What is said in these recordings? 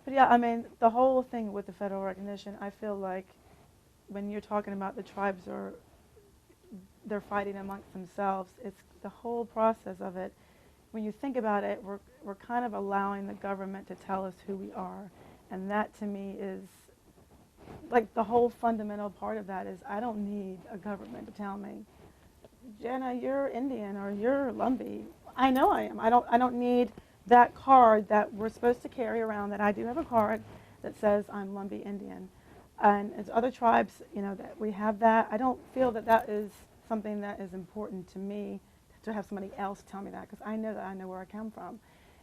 But yeah, I mean, the whole thing with the federal recognition, I feel like when you're talking about the tribes or they're fighting amongst themselves, it's the whole process of it. When you think about it, we're kind of allowing the government to tell us who we are. And that to me is like the whole fundamental part of that is I don't need a government to tell me, Jana, you're Indian or you're Lumbee. I know I am. I don't need that card that we're supposed to carry around, that I do have a card that says I'm Lumbee Indian. And as other tribes, that we have that. I don't feel that that is something that is important to me to have somebody else tell me that, because I know where I come from.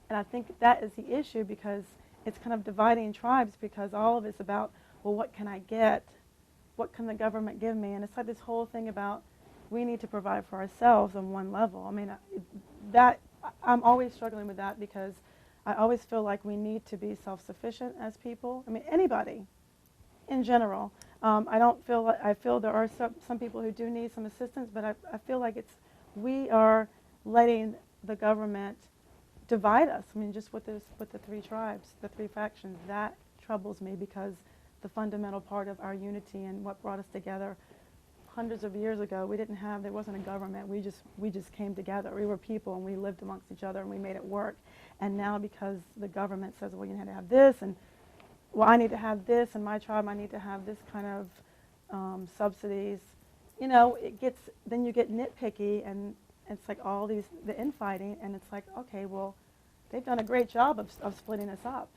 And I think that is the issue, because it's kind of dividing tribes, because all of it's about, well, what can I get? What can the government give me? And it's like this whole thing about we need to provide for ourselves on one level. I mean, I'm always struggling with that, because I always feel like we need to be self-sufficient as people. I mean, anybody in general. I don't feel like, I feel there are some people who do need some assistance, but I feel like we are letting the government divide us. I mean, just with the three tribes, the three factions, that troubles me, because the fundamental part of our unity and what brought us together hundreds of years ago, there wasn't a government. We just came together. We were people, and we lived amongst each other, and we made it work. And now, because the government says, well, you need to have this, and well, I need to have this, and my tribe, I need to have this kind of subsidies. Then you get nitpicky, and it's like the infighting, and it's like, okay, well, they've done a great job of splitting us up.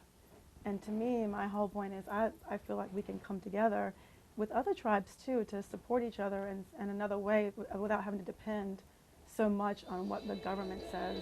And to me, my whole point is I feel like we can come together with other tribes too, to support each other in another way, without having to depend so much on what the government says.